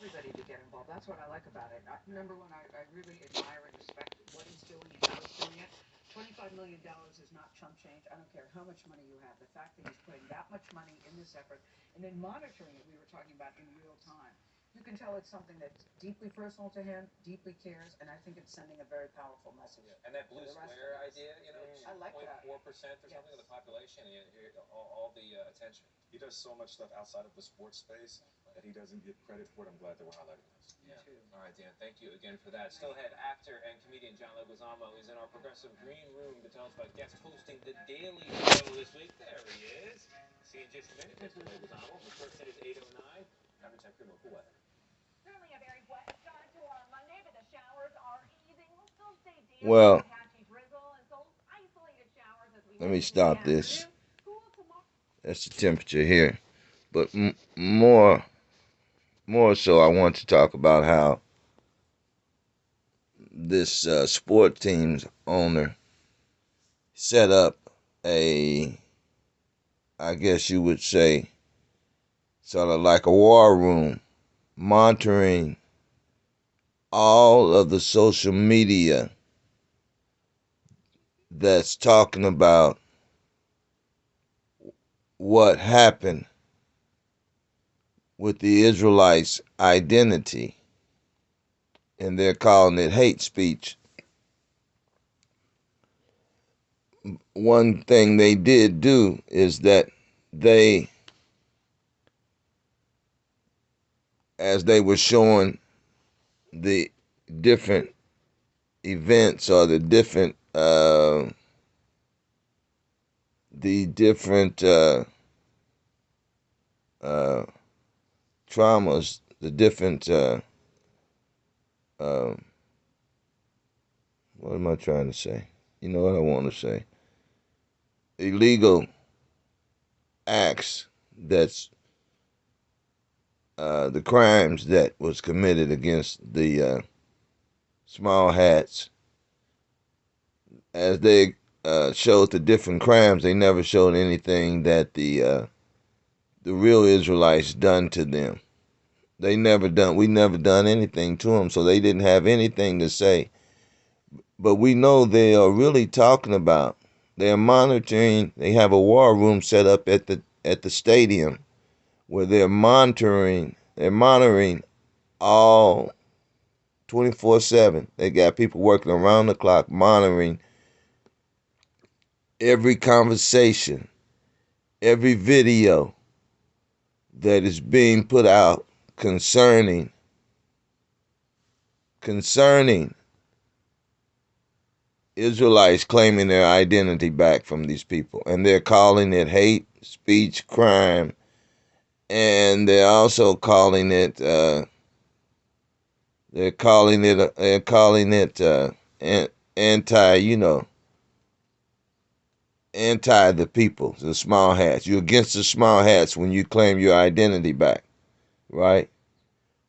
everybody to get involved. That's what I like about it. Number one, I really admire and respect what he's doing and how he's doing it. $25 million is not chump change. I don't care how much money you have. The fact that he's putting that much money in this effort and then monitoring it, we were talking about in real time. You can tell it's something that's deeply personal to him, deeply cares, and I think it's sending a very powerful message. Yeah. And that blue square idea, I like that. 0.4% or something of the population, and all the attention. He does so much stuff outside of the sports space that he doesn't get credit for it. I'm glad that we're highlighting this. Yeah. All right, Dan, thank you again for that. Still ahead, actor and comedian John Leguizamo is in our progressive green room to tell us about guest hosting The Daily Show this week. There he is. See you in just a minute, Mr. Leguizamo. The first it is 8:09. Time to check criminal weather. Certainly a very wet start to our Monday, but the showers are easing. We'll still stay damp. Well, Patchy drizzle and some isolated showers as we let me stop the this. Cool tomorrow. That's the temperature here. But more so, I want to talk about how this sport team's owner set up a, I guess you would say, sort of like a war room, monitoring all of the social media that's talking about what happened with the Israelites' identity, and they're calling it hate speech. One thing they did do is that they, as they were showing the different events or the different traumas, the different what am I trying to say? You know what I want to say? Illegal acts that's the crimes that was committed against the small hats. As they showed the different crimes, they never showed anything that the real Israelites done to them. We never done anything to them, so they didn't have anything to say. But we know they are really talking about. They're monitoring. They have a war room set up at the stadium where they're monitoring. They're monitoring all 24/7. They got people working around the clock monitoring every conversation, every video that is being put out concerning Israelites claiming their identity back from these people. And they're calling it hate speech crime. And they're also calling it anti, anti the people, the small hats. You're against the small hats when you claim your identity back, right?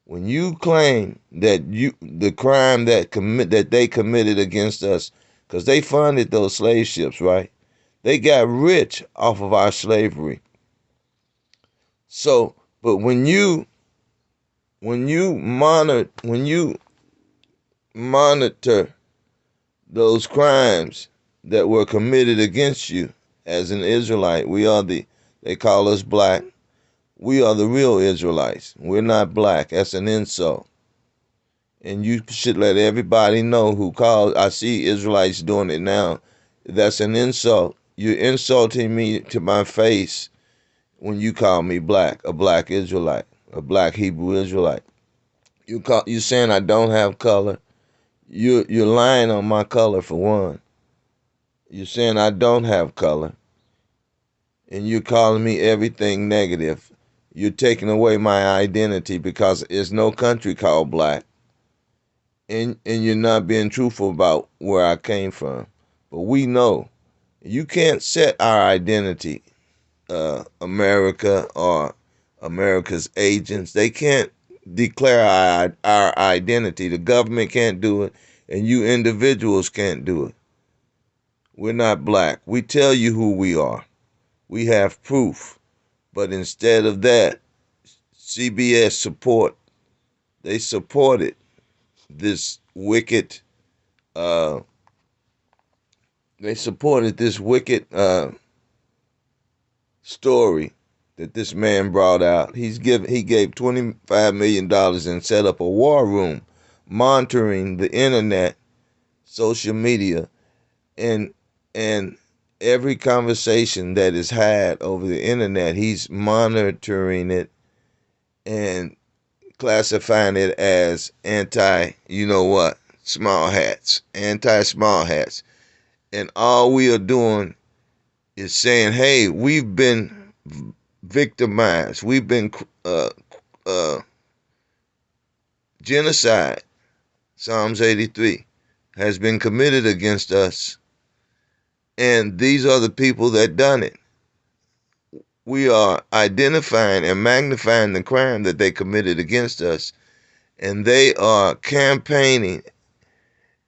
When you claim that the crime that they committed against us, because they funded those slave ships, right? They got rich off of our slavery. So, but when you monitor those crimes that were committed against you as an Israelite, they call us black. We are the real Israelites. We're not black. That's an insult. And you should let everybody know who calls. I see Israelites doing it now. That's an insult. You're insulting me to my face when you call me black, a black Israelite, a black Hebrew Israelite. You saying I don't have color. You're lying on my color, for one. You're saying I don't have color. And you're calling me everything negative. You're taking away my identity because there's no country called black. And you're not being truthful about where I came from. But we know you can't set our identity, America or America's agents. They can't declare our identity. The government can't do it, and you individuals can't do it. We're not black. We tell you who we are. We have proof. But instead of that, CBS support they supported this wicked uh, story that this man brought out. He gave $25 million and set up a war room monitoring the internet, social media, and and every conversation that is had over the internet. He's monitoring it and classifying it as anti, you know what, small hats, anti small hats. And all we are doing is saying, hey, we've been victimized. We've been uh, genocide. Psalms 83 has been committed against us. And these are the people that done it. We are identifying and magnifying the crime that they committed against us. And they are campaigning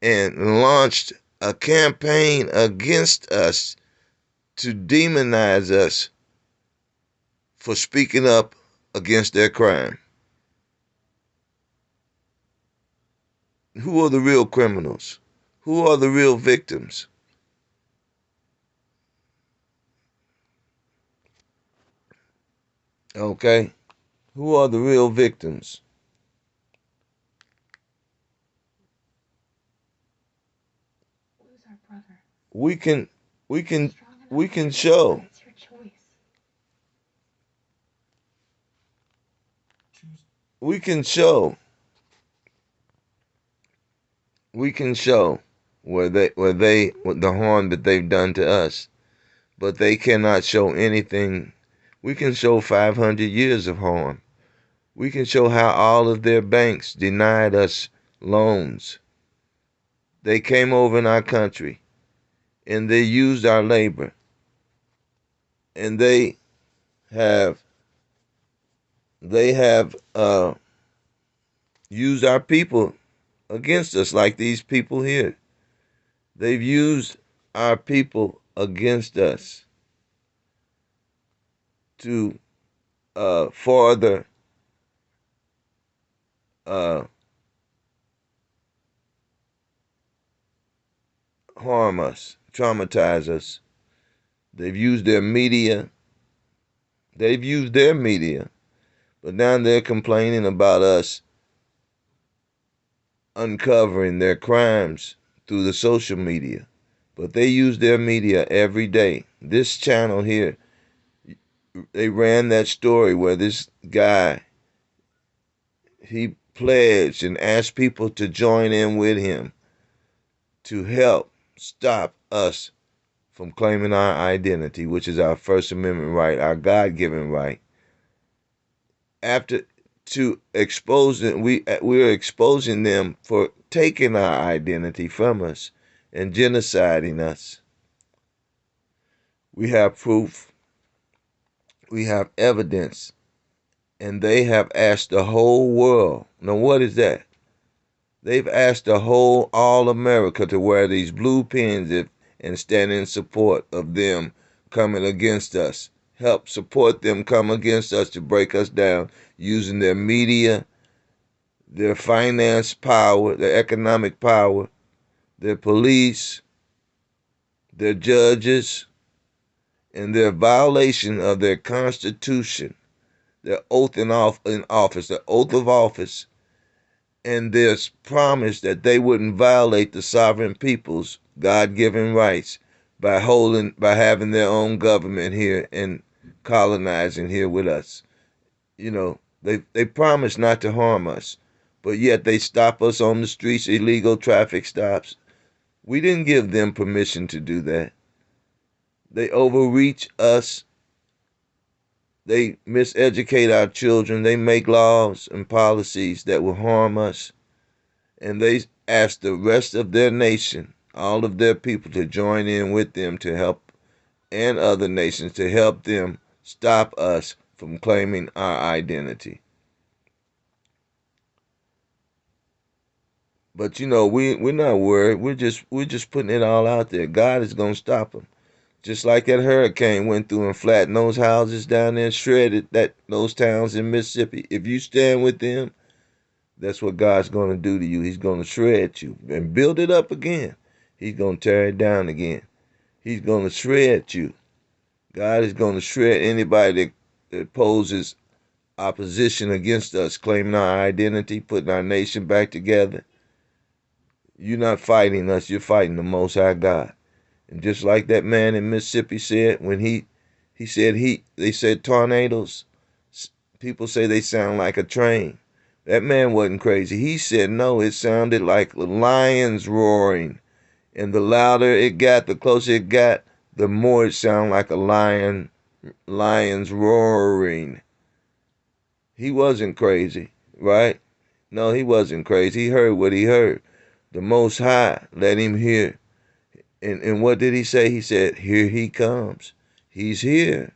and launched a campaign against us to demonize us for speaking up against their crime. Who are the real criminals? Who are the real victims? Okay? Who are the real victims? Who's our brother? We can we can Strong enough we to can say, show. it's your choice. We can show. We can show where the harm that they've done to us, but they cannot show anything. We can show 500 years of harm. We can show how all of their banks denied us loans. They came over in our country and they used our labor, and have they have used our people against us, like these people here. They've used our people against us to further uh, harm us, traumatize us. They've used their media. They've used their media, but now they're complaining about us uncovering their crimes through the social media. But they use their media every day. This channel here, they ran that story where this guy, he pledged and asked people to join in with him to help stop us from claiming our identity, which is our First Amendment right, our God-given right. After to expose it, we're exposing them for taking our identity from us and genociding us. We have proof, we have evidence, and they have asked the whole world. Now, what is that? They've asked all America to wear these blue pins and stand in support of them coming against us. Help support them come against us to break us down using their media, their finance power, their economic power, their police, their judges, and their violation of their constitution, their oath in office, the oath of office, and their promise that they wouldn't violate the sovereign people's God-given rights by having their own government here and colonizing here with us. You know, they promise not to harm us, but yet they stop us on the streets, illegal traffic stops. We didn't give them permission to do that. They overreach us. They miseducate our children. They make laws and policies that will harm us. And they ask the rest of their nation, all of their people, to join in with them to help, and other nations to help them stop us from claiming our identity. But you know, we're not worried. We're just putting it all out there. God is gonna stop them. Just like that hurricane went through and flattened those houses down there, shredded those towns in Mississippi. If you stand with them, That's what God's going to do to you. He's going to shred you and build it up again. He's going to tear it down again. He's going to shred you. God is going to shred anybody that poses opposition against us, claiming our identity, putting our nation back together. You're not fighting us. You're fighting the Most High God. And just like that man in Mississippi said, when he said they said tornadoes, people say they sound like a train. That man wasn't crazy. He said, no, it sounded like lions roaring. And the louder it got, the closer it got, the more it sounded like a lions roaring. He wasn't crazy, right? No, he wasn't crazy. He heard what he heard. The Most High let him hear. And what did he say? He said, here he comes. He's here.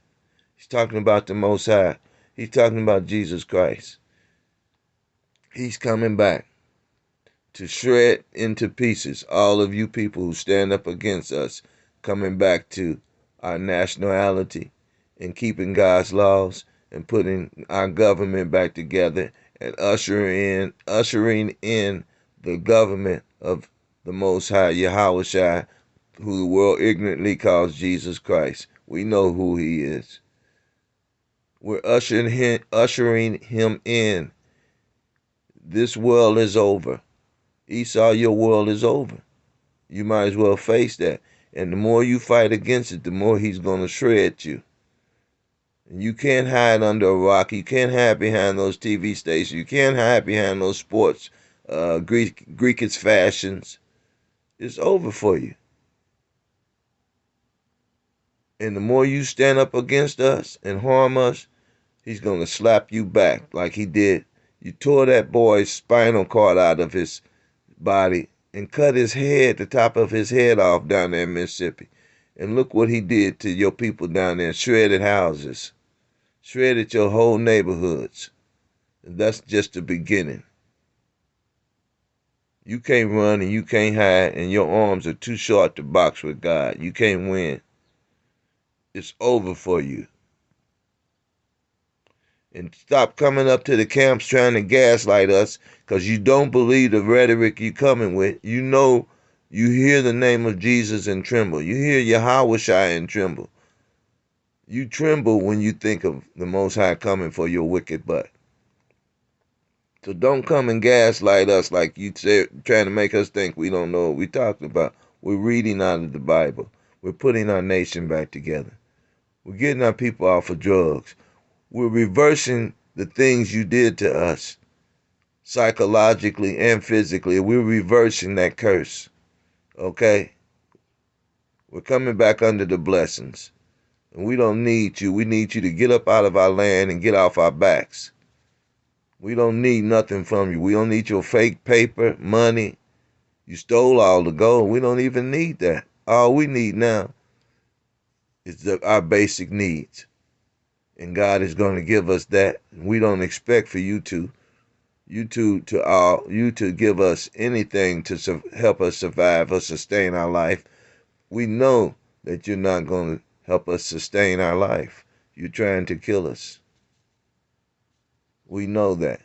He's talking about the Most High. He's talking about Jesus Christ. He's coming back to shred into pieces all of you people who stand up against us, coming back to our nationality and keeping God's laws and putting our government back together and ushering in the government of the Most High, Yahweh, who the world ignorantly calls Jesus Christ. We know who he is. We're ushering him in. This world is over. Esau, your world is over. You might as well face that. And the more you fight against it, the more he's going to shred you. And you can't hide under a rock. You can't hide behind those TV stations. You can't hide behind those sports, Greekish fashions. It's over for you. And the more you stand up against us and harm us, he's going to slap you back like he did. You tore that boy's spinal cord out of his body and cut his head, the top of his head off down there in Mississippi. And look what he did to your people down there. Shredded houses. Shredded your whole neighborhoods. And that's just the beginning. You can't run and you can't hide and your arms are too short to box with God. You can't win. It's over for you. And stop coming up to the camps trying to gaslight us because you don't believe the rhetoric you're coming with. You know, you hear the name of Jesus and tremble. You hear Yahweh and tremble. You tremble when you think of the Most High coming for your wicked butt. So don't come and gaslight us like you said, trying to make us think we don't know what we're talking about. We're reading out of the Bible. We're putting our nation back together. We're getting our people off of drugs. We're reversing the things you did to us, psychologically and physically. We're reversing that curse, okay? We're coming back under the blessings. And we don't need you. We need you to get up out of our land and get off our backs. We don't need nothing from you. We don't need your fake paper, money. You stole all the gold. We don't even need that. All we need now is our basic needs. And God is going to give us that. We don't expect for you to give us anything to help us survive or sustain our life. We know that you're not going to help us sustain our life. You're trying to kill us. We know that.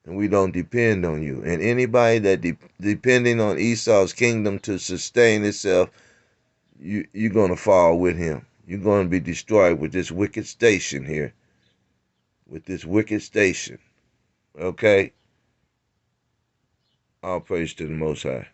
And we don't depend on you. And anybody that depending on Esau's kingdom to sustain itself, you're going to fall with him. You're going to be destroyed with this wicked station here. With this wicked station. Okay? All praise to the Most High.